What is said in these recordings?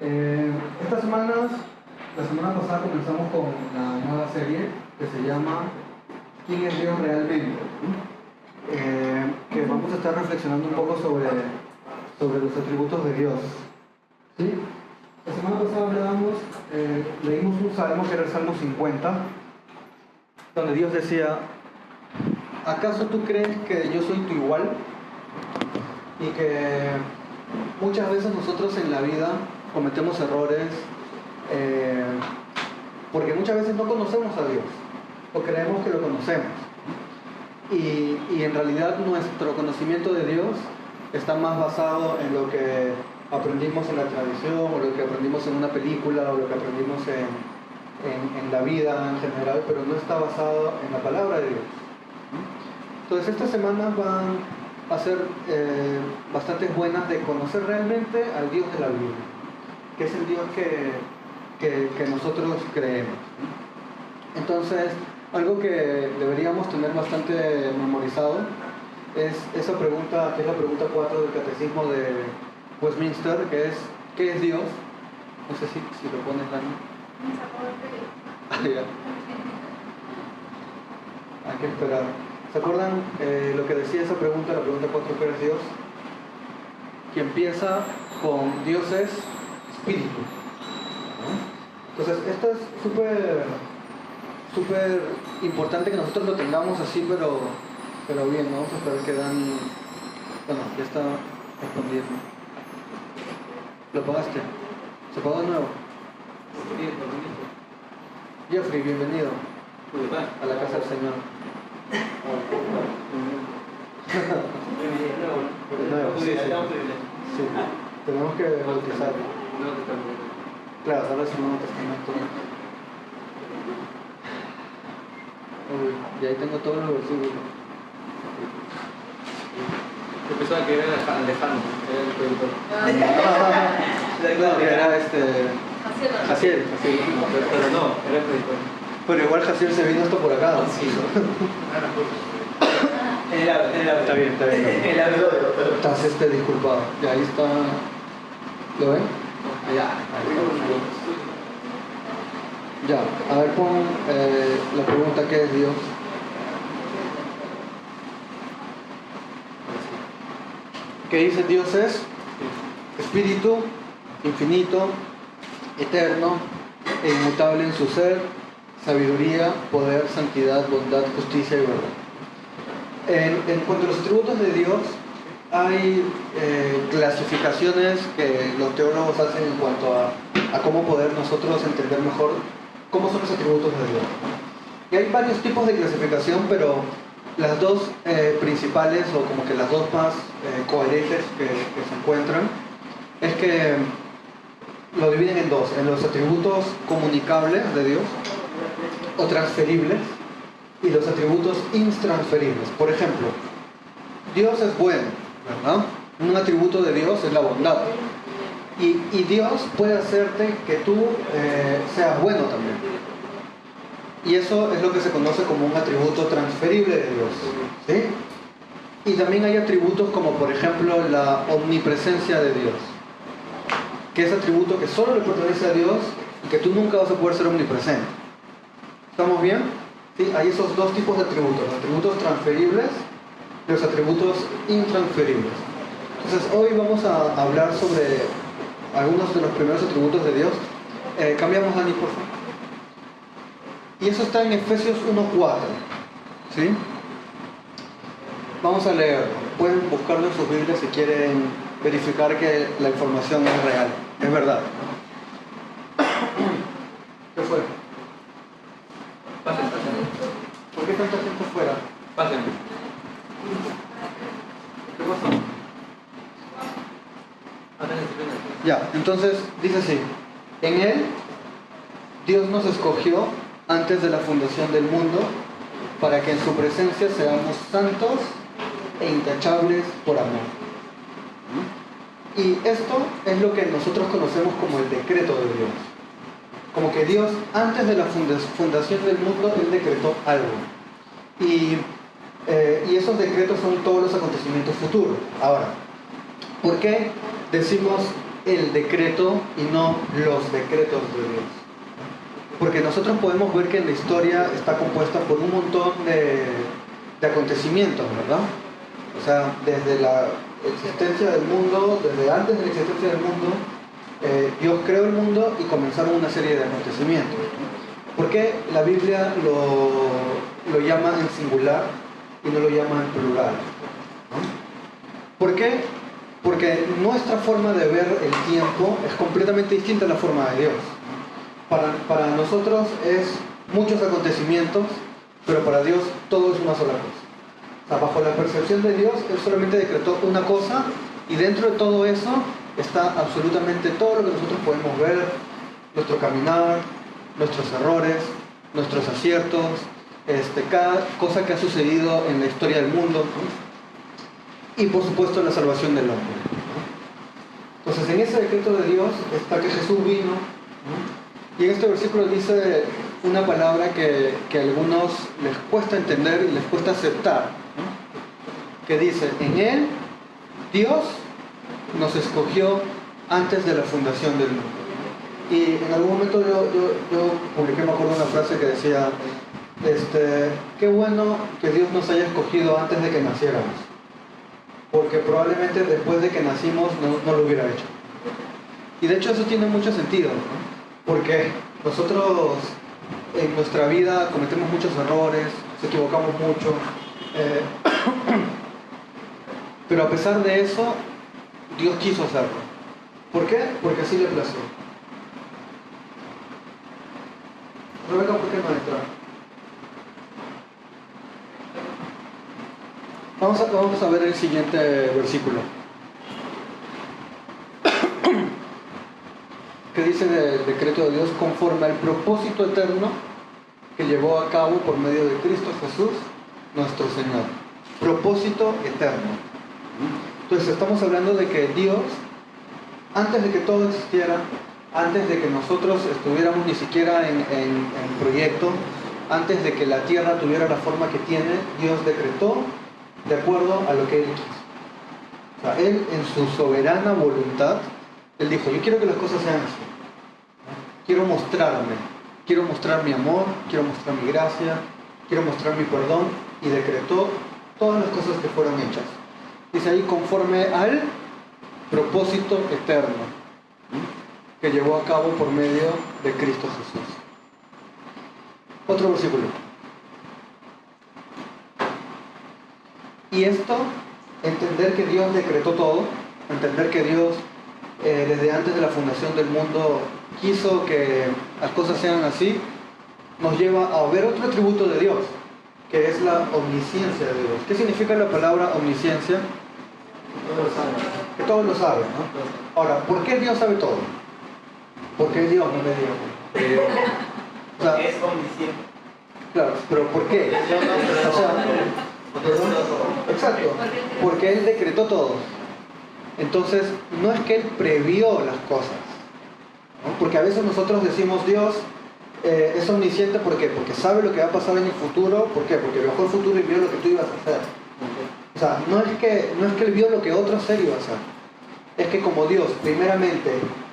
Estas semanas, la semana pasada comenzamos con la nueva serie que se llama ¿Quién es Dios realmente? Que vamos a estar reflexionando un poco sobre los atributos de Dios. ¿Sí? La semana pasada leímos un salmo que era el Salmo 50, donde Dios decía: ¿acaso tú crees que yo soy tu igual? Y que muchas veces nosotros en la vida cometemos errores porque muchas veces no conocemos a Dios o creemos que lo conocemos, y en realidad nuestro conocimiento de Dios está más basado en lo que aprendimos en la tradición, o lo que aprendimos en una película, o lo que aprendimos en la vida en general, pero no está basado en la palabra de Dios. Entonces estas semanas van a ser bastante buenas de conocer realmente al Dios de la Biblia, que es el Dios que nosotros creemos. Entonces, algo que deberíamos tener bastante memorizado es esa pregunta, que es la pregunta 4 del Catecismo de Westminster, que es: ¿qué es Dios? No sé si lo pones, Dani. Hay que esperar. ¿Se acuerdan lo que decía esa pregunta, la pregunta 4, ¿qué es Dios? Que empieza con Dios es espíritu, ¿no? Entonces, esto es súper importante que nosotros lo tengamos así, pero bien, ¿no? Vamos a esperar que Dani... Bueno, ya está respondiendo. ¿Lo apagaste? ¿Se apagó de nuevo? Jeffrey, bienvenido a la casa del Señor. Sí, tenemos que bautizar. Claro, ahora es el Nuevo Testamento. Uy, y ahí tengo todos los versículos. Yo pensaba que era Alejandro, era el productor. Claro, que era Jaciel. Pero no, era el productor. Pero igual Jaciel se vino esto por acá. Sí. Está bien. El audio. Estás disculpado. Y ahí está. ¿Lo ven? Ya, a ver, pon la pregunta: ¿qué es Dios? ¿Qué dice? Dios es espíritu, infinito, eterno e inmutable en su ser, sabiduría, poder, santidad, bondad, justicia y verdad. En cuanto a los atributos de Dios, hay clasificaciones que los teólogos hacen en cuanto a cómo poder nosotros entender mejor cómo son los atributos de Dios. Y hay varios tipos de clasificación, pero las dos principales, o como que las dos más coherentes que se encuentran, es que lo dividen en dos: en los atributos comunicables de Dios o transferibles, y los atributos intransferibles. Por ejemplo, Dios es bueno, ¿verdad? Un atributo de Dios es la bondad. Y Dios puede hacerte que tú seas bueno también. Y eso es lo que se conoce como un atributo transferible de Dios, ¿sí? Y también hay atributos como, por ejemplo, la omnipresencia de Dios, que es atributo que solo le pertenece a Dios y que tú nunca vas a poder ser omnipresente. ¿Estamos bien? ¿Sí? Hay esos dos tipos de atributos: los atributos transferibles y los atributos intransferibles. Entonces, hoy vamos a hablar sobre algunos de los primeros atributos de Dios. Cambiamos, Dani, por favor. Y eso está en Efesios 1:4. ¿Sí? Vamos a leer. Pueden buscarlo en sus Biblias si quieren verificar que la información es real, es verdad. ¿Qué fue? Pasen. ¿Por qué tanta gente fuera? Pasen. ¿Qué pasó? Ya, entonces dice así: en Él Dios nos escogió antes de la fundación del mundo para que en su presencia seamos santos e intachables por amor. Y esto es lo que nosotros conocemos como el decreto de Dios. Como que Dios, antes de la fundación del mundo, Él decretó algo. Y esos decretos son todos los acontecimientos futuros. Ahora, ¿por qué decimos el decreto y no los decretos de Dios. Porque nosotros podemos ver que la historia está compuesta por un montón de acontecimientos, ¿verdad? O sea, desde la existencia del mundo, desde antes de la existencia del mundo, Dios creó el mundo y comenzaron una serie de acontecimientos. ¿Por qué la Biblia lo llama en singular y no lo llama en plural? ¿No? ¿Por qué? Porque nuestra forma de ver el tiempo es completamente distinta a la forma de Dios. Para nosotros es muchos acontecimientos, pero para Dios todo es una sola cosa. O sea, bajo la percepción de Dios, Él solamente decretó una cosa y dentro de todo eso está absolutamente todo lo que nosotros podemos ver, nuestro caminar, nuestros errores, nuestros aciertos, cada cosa que ha sucedido en la historia del mundo, ¿no? Y por supuesto la salvación del hombre, ¿no? Entonces en ese decreto de Dios está que Jesús vino, ¿no? Y en este versículo dice una palabra que a algunos les cuesta entender y les cuesta aceptar, ¿no? Que dice, en Él Dios nos escogió antes de la fundación del mundo. Y en algún momento yo publiqué, me acuerdo, una frase que decía, qué bueno que Dios nos haya escogido antes de que naciéramos, porque probablemente después de que nacimos no lo hubiera hecho. Y de hecho eso tiene mucho sentido, ¿no? Porque nosotros en nuestra vida cometemos muchos errores, nos equivocamos mucho, pero a pesar de eso, Dios quiso hacerlo. ¿Por qué? Porque así le plació. Rebeca, ¿por qué no entra? Vamos a ver el siguiente versículo. Que dice del decreto de Dios conforme al propósito eterno que llevó a cabo por medio de Cristo Jesús, nuestro Señor. Propósito eterno. Entonces estamos hablando de que Dios, antes de que todo existiera, antes de que nosotros estuviéramos ni siquiera en proyecto, antes de que la tierra tuviera la forma que tiene, Dios decretó de acuerdo a lo que Él quiso. O sea, Él en su soberana voluntad, Él dijo, yo quiero que las cosas sean así. Quiero mostrarme, quiero mostrar mi amor, quiero mostrar mi gracia, quiero mostrar mi perdón, y decretó todas las cosas que fueron hechas. Dice ahí, conforme al propósito eterno que llevó a cabo por medio de Cristo Jesús. Otro versículo. Y esto, entender que Dios decretó todo, entender que Dios desde antes de la fundación del mundo quiso que las cosas sean así, nos lleva a ver otro atributo de Dios, que es la omnisciencia de Dios. ¿Qué significa la palabra omnisciencia? Que todo lo sabe, ¿no? Ahora, ¿por qué Dios sabe todo? Porque es Dios, no me digo. O sea, es omnisciente. Claro, pero ¿por qué? O sea, exacto, porque Él decretó todo. Entonces, no es que Él previó las cosas, ¿no? Porque a veces nosotros decimos, Dios es omnisciente, ¿por qué? Porque sabe lo que va a pasar en el futuro. ¿Por qué? Porque viajó al futuro y vio lo que tú ibas a hacer. O sea, no es que Él vio lo que otro ser iba a hacer. Es que como Dios primeramente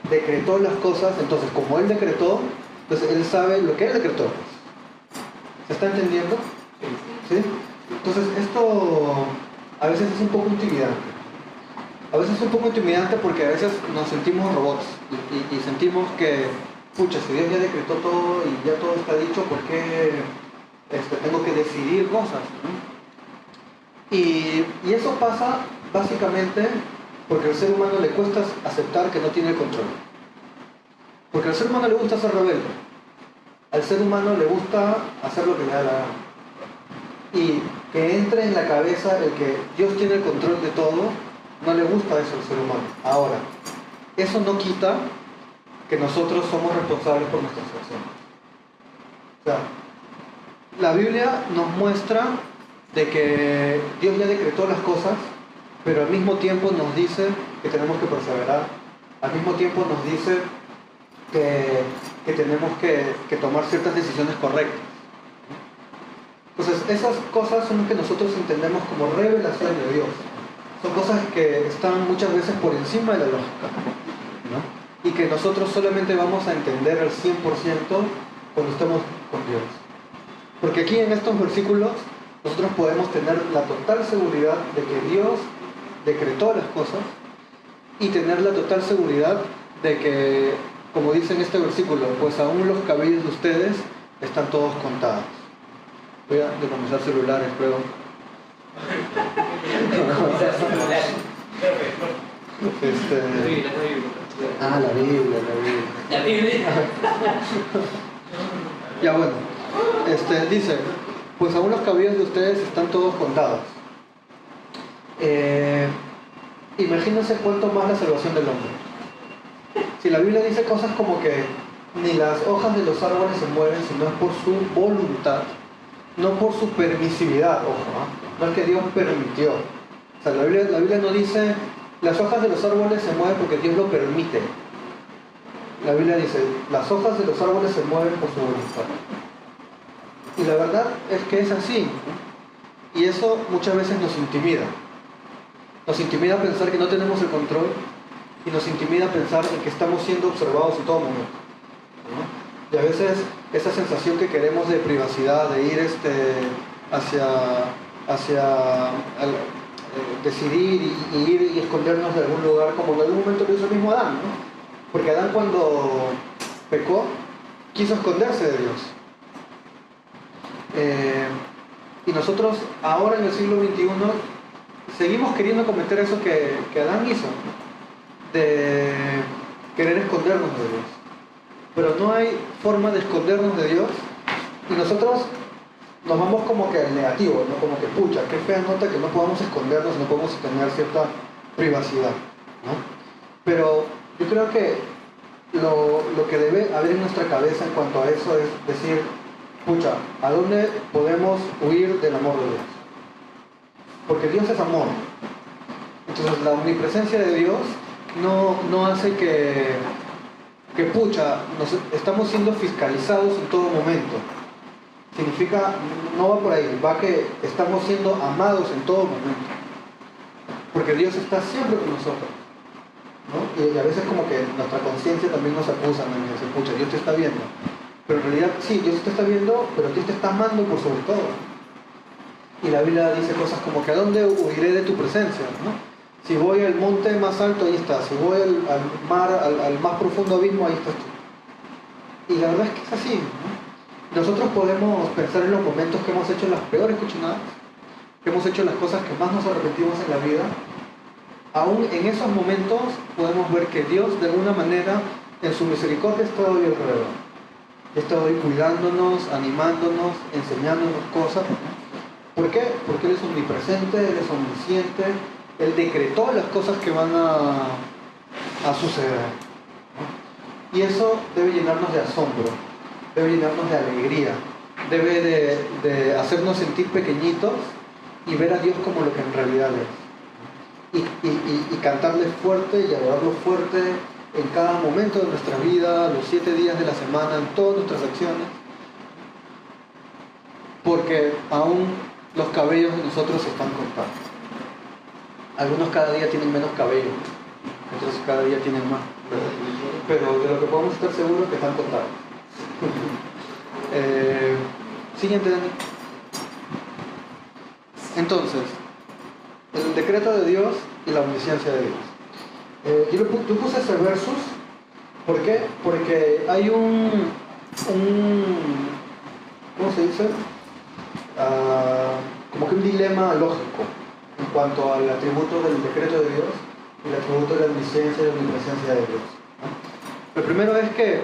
decretó las cosas, entonces como Él decretó, entonces Él sabe lo que Él decretó. ¿Se está entendiendo? ¿Sí? Entonces esto a veces es un poco intimidante. A veces es un poco intimidante porque a veces nos sentimos robots y sentimos que, pucha, si Dios ya decretó todo y ya todo está dicho, ¿por qué tengo que decidir cosas? ¿No? Y eso pasa básicamente porque al ser humano le cuesta aceptar que no tiene el control. Porque al ser humano le gusta ser rebelde. Al ser humano le gusta hacer lo que le da la gana. Y que entre en la cabeza el que Dios tiene el control de todo, no le gusta eso al ser humano. Ahora, eso no quita que nosotros somos responsables por nuestras acciones. O sea, la Biblia nos muestra de que Dios ya decretó las cosas, pero al mismo tiempo nos dice que tenemos que perseverar, al mismo tiempo nos dice que tenemos que tomar ciertas decisiones correctas. Entonces, esas cosas son las que nosotros entendemos como revelación de Dios. Son cosas que están muchas veces por encima de la lógica. que nosotros solamente vamos a entender al 100% cuando estemos con Dios. Porque aquí en estos versículos nosotros podemos tener la total seguridad de que Dios decretó las cosas y tener la total seguridad de que, como dice en este versículo, pues aún los cabellos de ustedes están todos contados. Voy a decomisar celulares, creo. La Biblia. Ya bueno, dice, pues aún los cabellos de ustedes están todos contados. Imagínense cuánto más la salvación del hombre. Si la Biblia dice cosas como que ni las hojas de los árboles se mueven, sino es por su voluntad, no por su permisividad, ojo, no es que Dios permitió. O sea, la Biblia no dice las hojas de los árboles se mueven porque Dios lo permite. La Biblia dice, las hojas de los árboles se mueven por su voluntad. Y la verdad es que es así. Y eso muchas veces nos intimida. Nos intimida pensar que no tenemos el control y nos intimida pensar en que estamos siendo observados en todo momento, ¿no? Y a veces esa sensación que queremos de privacidad, de ir hacia decidir y ir y escondernos de algún lugar, como en algún momento lo hizo el mismo Adán, ¿no? Porque Adán, cuando pecó, quiso esconderse de Dios. Y nosotros ahora en el siglo XXI seguimos queriendo cometer eso que Adán hizo, de querer escondernos de Dios. Pero no hay forma de escondernos de Dios y nosotros nos vamos como que al negativo, ¿no? Como que pucha, qué fea nota que no podamos escondernos, no podemos tener cierta privacidad, ¿no? Pero yo creo que lo que debe haber en nuestra cabeza en cuanto a eso es decir, pucha, ¿a dónde podemos huir del amor de Dios? Porque Dios es amor. Entonces la omnipresencia de Dios no hace que pucha, estamos siendo fiscalizados en todo momento. Significa, no va por ahí, va que estamos siendo amados en todo momento. Porque Dios está siempre con nosotros, ¿no? Y a veces como que nuestra conciencia también nos acusa, ¿no? Y dice, pucha, Dios te está viendo. Pero en realidad sí, Dios te está viendo, pero Dios te está amando por sobre todo. Y la Biblia dice cosas como que ¿a dónde huiré de tu presencia? ¿No? Si voy al monte más alto, ahí estás. Si voy al mar, al más profundo abismo, ahí estás tú. Y la verdad es que es así, ¿no? Nosotros podemos pensar en los momentos que hemos hecho las peores cochinadas, que hemos hecho las cosas que más nos arrepentimos en la vida. Aún en esos momentos podemos ver que Dios, de alguna manera, en su misericordia está hoy alrededor. Está hoy cuidándonos, animándonos, enseñándonos cosas. ¿Por qué? Porque Él es omnipresente, Él es omnisciente, Él decretó las cosas que van a suceder, ¿no? Y eso debe llenarnos de asombro, debe llenarnos de alegría, debe de hacernos sentir pequeñitos y ver a Dios como lo que en realidad es. Y cantarle fuerte y adorarlo fuerte en cada momento de nuestra vida, los 7 días de la semana, en todas nuestras acciones. Porque aún los cabellos de nosotros están contados. Algunos cada día tienen menos cabello, otros cada día tienen más. Pero de lo que podemos estar seguros es que están contados. Siguiente, Dani. Entonces, el decreto de Dios y la omnisciencia de Dios. Yo puse ese versus, ¿por qué? Porque hay un ¿cómo se dice? Como que un dilema lógico en cuanto al atributo del decreto de Dios y el atributo de la omnisciencia y la omnipresencia de Dios, ¿no? Lo primero es que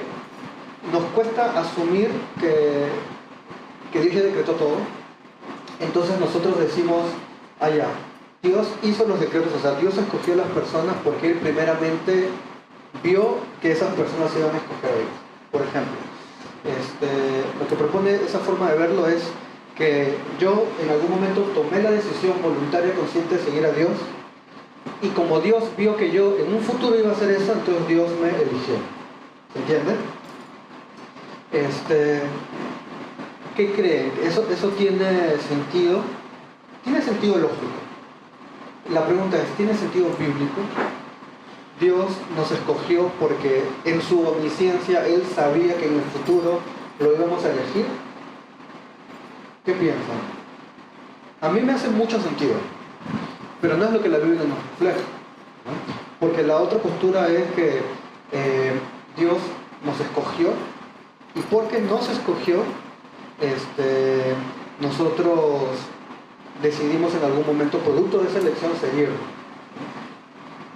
nos cuesta asumir que Dios ya decretó todo. Entonces nosotros decimos, ya, Dios hizo los decretos, o sea, Dios escogió a las personas porque Él primeramente vio que esas personas iban a escoger a Dios. Por ejemplo, lo que propone esa forma de verlo es que yo en algún momento tomé la decisión voluntaria, consciente de seguir a Dios, y como Dios vio que yo en un futuro iba a hacer eso, entonces Dios me eligió. ¿Se entiende? ¿Qué creen? ¿Eso tiene sentido? Tiene sentido lógico. La pregunta es, ¿tiene sentido bíblico? Dios nos escogió porque en su omnisciencia Él sabía que en el futuro lo íbamos a elegir. ¿Qué piensan? A mí me hace mucho sentido, pero no es lo que la Biblia nos refleja, ¿no? Porque la otra postura es que Dios nos escogió, y porque nos escogió, nosotros decidimos en algún momento, producto de esa elección, seguirlo.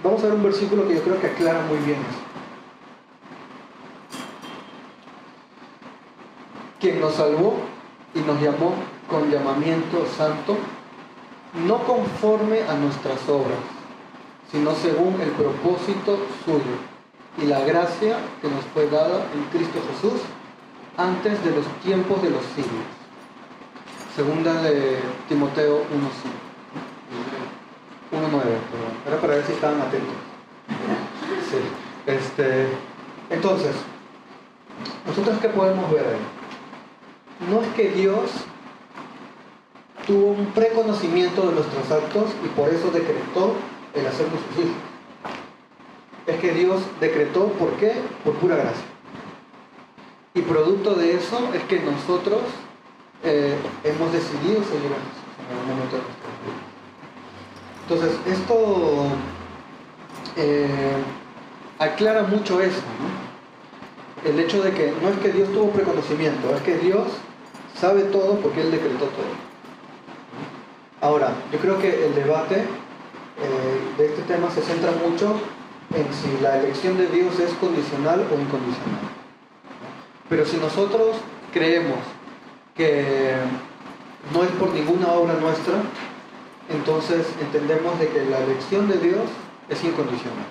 Vamos a ver un versículo que yo creo que aclara muy bien eso. Quien nos salvó y nos llamó con llamamiento santo, no conforme a nuestras obras, sino según el propósito suyo y la gracia que nos fue dada en Cristo Jesús antes de los tiempos de los siglos. Segunda de Timoteo 1:5. 1:9, perdón. Era para ver si estaban atentos. Sí. Entonces, ¿nosotros qué podemos ver ahí? No es que Dios tuvo un preconocimiento de nuestros actos y por eso decretó el hacernos sus hijos. Es que Dios decretó, ¿por qué? Por pura gracia. Y producto de eso es que nosotros hemos decidido seguir a Jesús en algún momento de nuestra vida. Entonces, esto aclara mucho eso, ¿no? El hecho de que no es que Dios tuvo preconocimiento, es que Dios sabe todo porque Él decretó todo. Ahora, yo creo que el debate de este tema se centra mucho en si la elección de Dios es condicional o incondicional. Pero si nosotros creemos que no es por ninguna obra nuestra, entonces entendemos de que la elección de Dios es incondicional.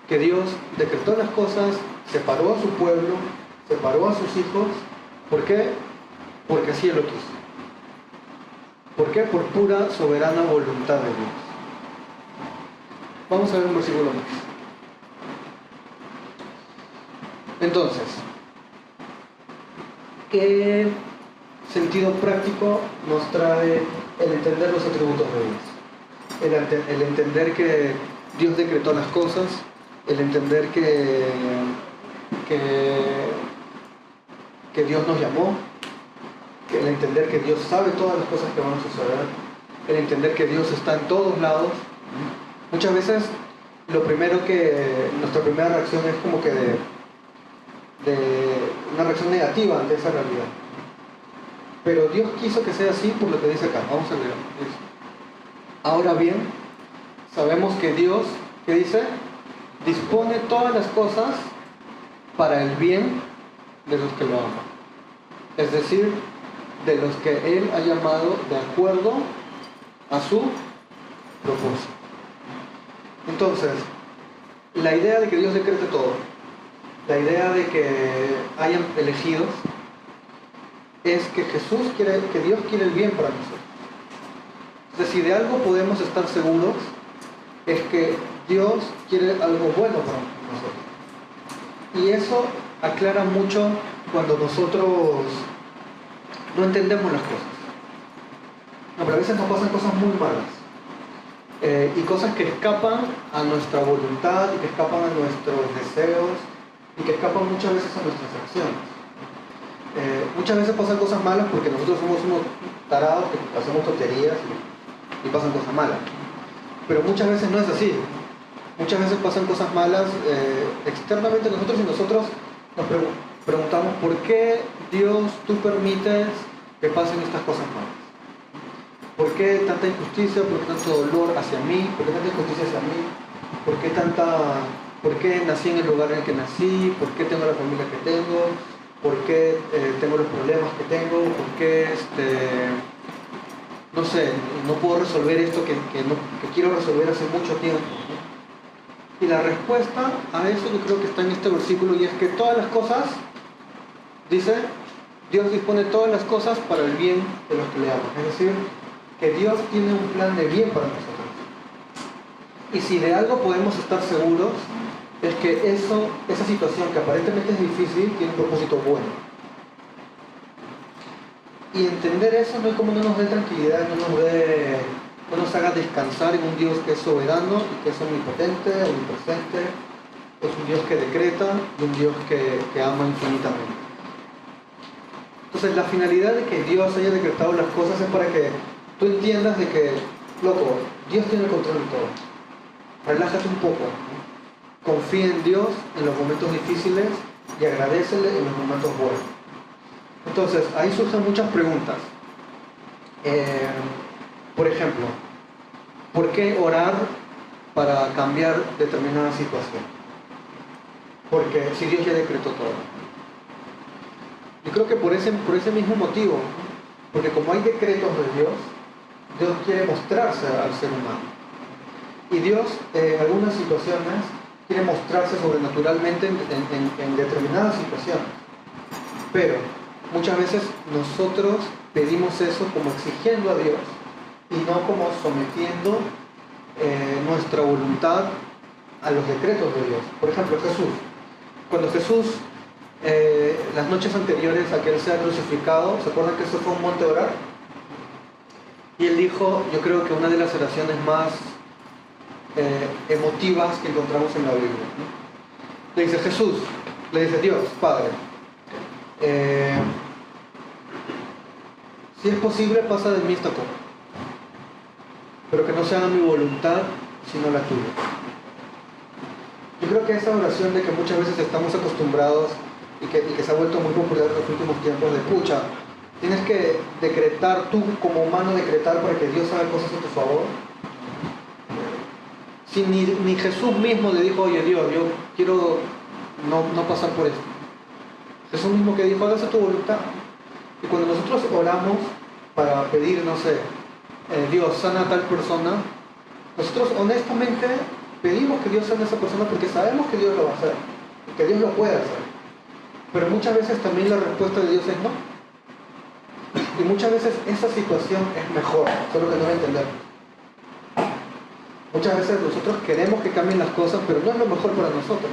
Que Dios decretó las cosas, separó a su pueblo, separó a sus hijos. ¿Por qué? Porque así Él lo quiso. ¿Por qué? Por pura soberana voluntad de Dios. Vamos a ver un versículo más. Entonces, ¿qué sentido práctico nos trae el entender los atributos de Dios? El entender que Dios decretó las cosas, el entender que Dios nos llamó, el entender que Dios sabe todas las cosas que van a suceder, el entender que Dios está en todos lados. Muchas veces nuestra primera reacción es como que de una reacción negativa ante esa realidad. Pero Dios quiso que sea así por lo que dice acá. Vamos a leer. Ahora bien, sabemos que Dios, ¿qué dice? Dispone todas las cosas para el bien de los que lo aman. Es decir, de los que Él ha llamado de acuerdo a su propósito. Entonces, la idea de que Dios decrete todo, la idea de que hayan elegidos, es que Dios quiere el bien para nosotros. Entonces, si de algo podemos estar seguros, es que Dios quiere algo bueno para nosotros. Y eso aclara mucho cuando nosotros no entendemos las cosas. No, pero a veces nos pasan cosas muy malas. Y cosas que escapan a nuestra voluntad, y que escapan a nuestros deseos, y que escapan muchas veces a nuestras acciones. Muchas veces pasan cosas malas porque nosotros somos unos tarados que hacemos tonterías y pasan cosas malas. Pero muchas veces no es así. Muchas veces pasan cosas malas externamente a nosotros y nosotros nos preguntamos ¿por qué Dios tú permites que pasen estas cosas malas? ¿Por qué tanta injusticia? ¿Por qué tanto dolor hacia mí? ¿Por qué tanta injusticia hacia mí? ¿Por qué nací en el lugar en el que nací? ¿Por qué tengo la familia que tengo? ¿Por qué tengo los problemas que tengo? ¿Por qué no sé, no puedo resolver esto que quiero resolver hace mucho tiempo, ¿no? Y la respuesta a eso yo creo que está en este versículo, y es que todas las cosas, dice, Dios dispone todas las cosas para el bien de los que le aman. Es decir, que Dios tiene un plan de bien para nosotros. Y si de algo podemos estar seguros, es que esa situación que aparentemente es difícil, tiene un propósito bueno. Y entender eso no es como no nos dé tranquilidad, no nos dé no nos haga descansar en un Dios que es soberano y que es omnipotente, omnipresente, es un Dios que decreta y un Dios que ama infinitamente. Entonces la finalidad de que Dios haya decretado las cosas es para que tú entiendas de que, loco, Dios tiene el control de todo. Relájate un poco, ¿no? Confía en Dios en los momentos difíciles y agradécele en los momentos buenos. Entonces, ahí surgen muchas preguntas. Por ejemplo, ¿por qué orar para cambiar determinada situación? Porque si Dios ya decretó todo. Yo creo que por ese mismo motivo, porque como hay decretos de Dios, Dios quiere mostrarse al ser humano. Y Dios, en algunas situaciones, quiere mostrarse sobrenaturalmente en determinadas situaciones. Pero muchas veces nosotros pedimos eso como exigiendo a Dios y no como sometiendo nuestra voluntad a los decretos de Dios. Por ejemplo, Jesús. Cuando Jesús, las noches anteriores a que Él sea crucificado, ¿se acuerdan que eso fue un monte a orar? Y Él dijo, yo creo que una de las oraciones más emotivas que encontramos en la Biblia, ¿no? Le dice Jesús, le dice Dios, Padre, si es posible, pasa de mí esta copa, pero que no se haga mi voluntad, sino la tuya. Yo creo que esa oración de que muchas veces estamos acostumbrados y que se ha vuelto muy popular en los últimos tiempos, de pucha, tienes que decretar tú como humano, decretar para que Dios haga cosas a tu favor. Si ni Jesús mismo le dijo, oye Dios, yo quiero no pasar por esto. Jesús mismo que dijo, hágase tu voluntad. Y cuando nosotros oramos para pedir, no sé, Dios sana a tal persona, nosotros honestamente pedimos que Dios sane a esa persona porque sabemos que Dios lo va a hacer, que Dios lo puede hacer. Pero muchas veces también la respuesta de Dios es no. Y muchas veces esa situación es mejor, solo que no la entendemos. Muchas veces nosotros queremos que cambien las cosas, pero no es lo mejor para nosotros.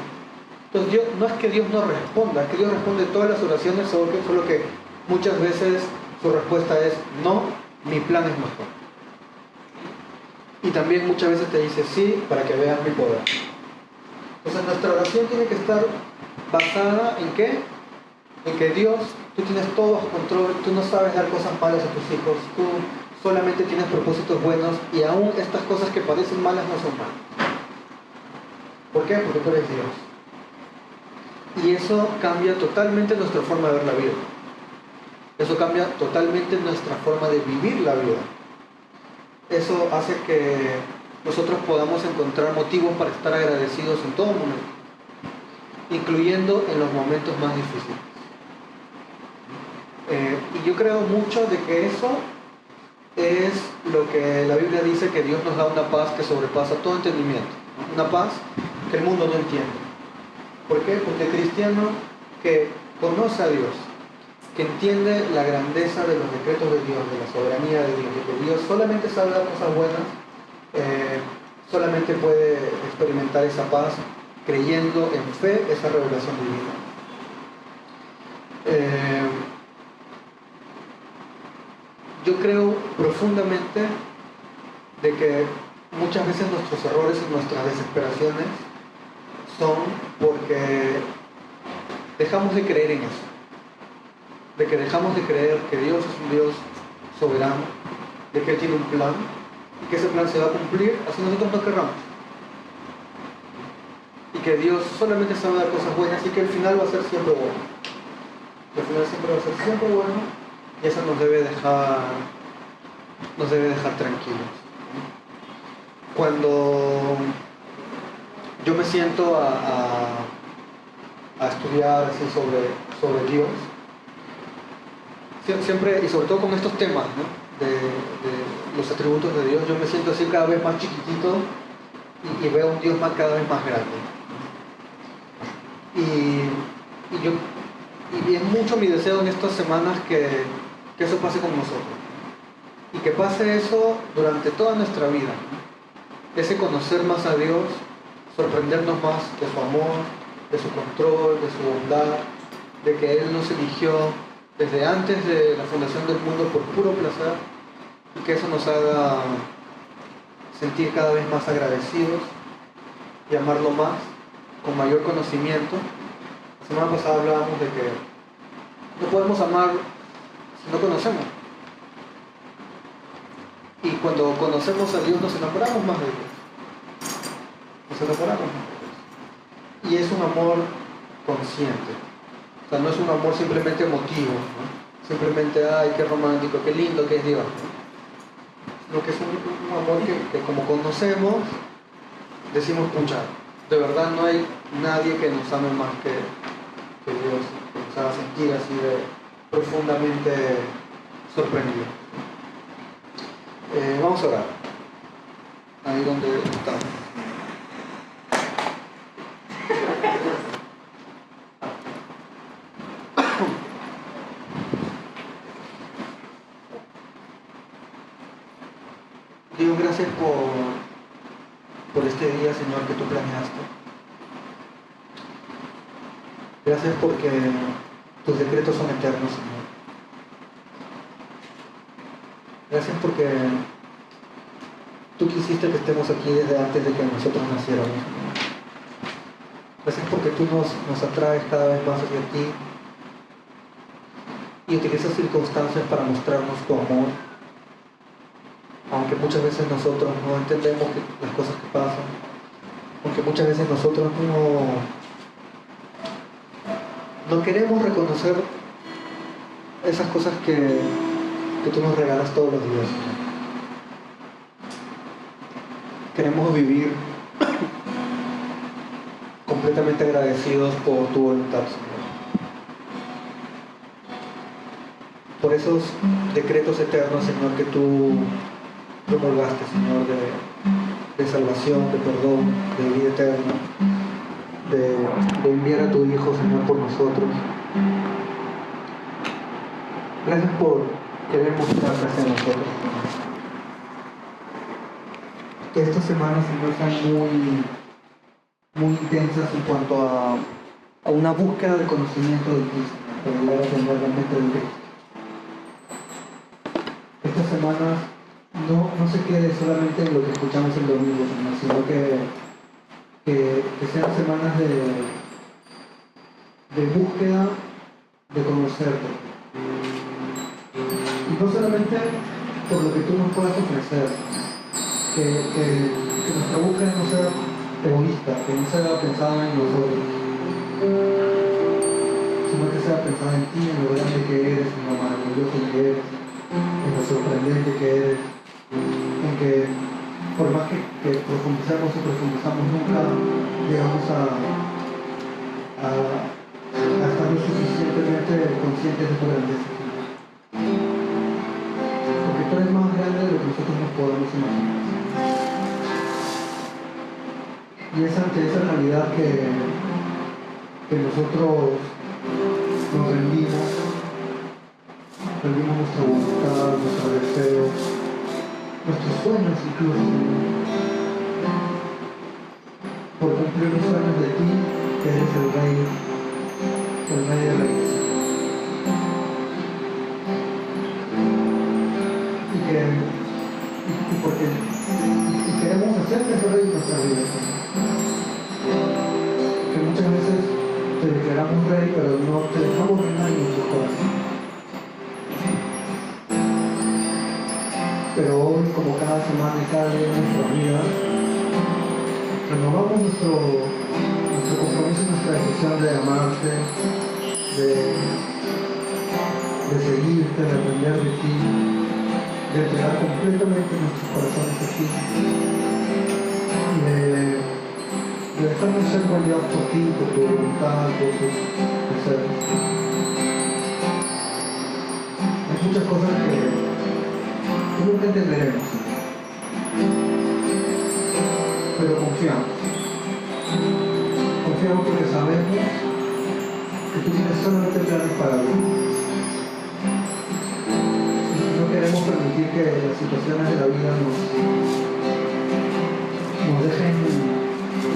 Entonces Dios, no es que Dios no responda, es que Dios responde todas las oraciones, solo que muchas veces su respuesta es no, mi plan es mejor. Y también muchas veces te dice sí para que veas mi poder. Entonces nuestra oración tiene que estar basada en ¿qué? En que Dios, tú tienes todo bajo control, tú no sabes dar cosas malas a tus hijos, tú solamente tienes propósitos buenos y aún estas cosas que parecen malas no son malas. ¿Por qué? Porque tú eres Dios. Y eso cambia totalmente nuestra forma de ver la vida. Eso cambia totalmente nuestra forma de vivir la vida. Eso hace que nosotros podamos encontrar motivos para estar agradecidos en todo momento, incluyendo en los momentos más difíciles. Y yo creo mucho de que eso es lo que la Biblia dice, que Dios nos da una paz que sobrepasa todo entendimiento. Una paz que el mundo no entiende. ¿Por qué? Porque el cristiano que conoce a Dios, que entiende la grandeza de los decretos de Dios, de la soberanía de Dios, de que Dios solamente sabe dar cosas buenas, solamente puede experimentar esa paz creyendo en fe esa revelación divina. Yo creo profundamente de que muchas veces nuestros errores y nuestras desesperaciones son porque dejamos de creer en eso. De que dejamos de creer que Dios es un Dios soberano, de que Él tiene un plan y que ese plan se va a cumplir así nosotros no querramos. Y que Dios solamente sabe dar cosas buenas y que el final va a ser siempre bueno. El final siempre va a ser siempre bueno y eso nos debe dejar tranquilos. Cuando yo me siento a estudiar así sobre Dios, siempre, y sobre todo con estos temas, ¿no? de los atributos de Dios, yo me siento así cada vez más chiquitito y veo un Dios cada vez más grande. Y es mucho mi deseo en estas semanas que eso pase con nosotros. Y que pase eso durante toda nuestra vida. Ese conocer más a Dios, sorprendernos más de su amor, de su control, de su bondad, de que Él nos eligió desde antes de la fundación del mundo por puro placer, y que eso nos haga sentir cada vez más agradecidos y amarlo más, con mayor conocimiento. La semana pasada hablábamos de que no podemos amar si no conocemos. Y cuando conocemos a Dios nos enamoramos más de Dios. Nos enamoramos más de Dios. Y es un amor consciente. O sea, no es un amor simplemente emotivo, ¿no? Simplemente, ay, qué romántico, qué lindo que es Dios, ¿no? Sino que es un amor que como conocemos, decimos, pucha, de verdad no hay nadie que nos ame más que Dios, que nos haga sentir así de profundamente sorprendidos. Vamos a orar. Ahí donde estamos. Dios, gracias por este día, Señor, que tú planeaste. Gracias porque tus decretos son eternos, Señor. Gracias porque tú quisiste que estemos aquí desde antes de que nosotros naciéramos, Señor. Gracias porque tú nos atraes cada vez más hacia ti y utilizas circunstancias para mostrarnos tu amor. Aunque muchas veces nosotros no entendemos las cosas que pasan, aunque muchas veces nosotros no queremos reconocer esas cosas que tú nos regalas todos los días, Señor. Queremos vivir completamente agradecidos por tu voluntad, Señor. Por esos decretos eternos, Señor, que tú promulgaste, Señor, de salvación, de perdón, de vida eterna, de enviar a tu Hijo, Señor, por nosotros. Gracias por querer mostrarte hacia nosotros, Señor. Que estas semanas, Señor, sean muy intensas en cuanto a una búsqueda de conocimiento de ti, Señor, para llegar a entender realmente de Cristo. Estas semanas no se quede solamente en lo que escuchamos el domingo, Señor, sino que sean semanas de búsqueda de conocerte. Y no solamente por lo que tú nos puedas ofrecer, que nuestra búsqueda no sea egoísta, que no sea pensada en nosotros, sino que sea pensada en ti, en lo grande que eres, en lo maravilloso que eres, en lo sorprendente que eres, en que por más que profundizamos y profundizamos nunca llegamos a estar lo suficientemente conscientes de tu grandeza. Porque tú eres más grande de lo que nosotros nos podemos imaginar. Y es ante esa realidad que nosotros nos rendimos nuestra voluntad, nuestros deseos, nuestros sueños incluso, por cumplir los sueños de ti, que eres el Rey de Reyes. Y queremos hacerte ese Rey de nuestra vida. Que muchas veces te declaramos Rey, pero no te dejamos reinar en nuestro corazón. Pero hoy, como cada semana y cada día de nuestra vida, renovamos nuestro compromiso y nuestra decisión de amarte, de seguirte, de aprender de ti, de entregar completamente nuestros corazones a ti, de dejarnos ser guiados por ti, por tu voluntad, por tus deseos. Hay muchas cosas que nunca entenderemos, pero confiamos. Confiamos porque sabemos que tú tienes solamente planes para mí. No queremos permitir que las situaciones de la vida nos dejen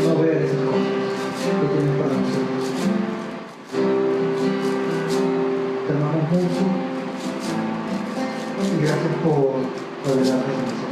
no ver esas cosas que tienes para nosotros. Te amamos mucho y gracias por revelarte.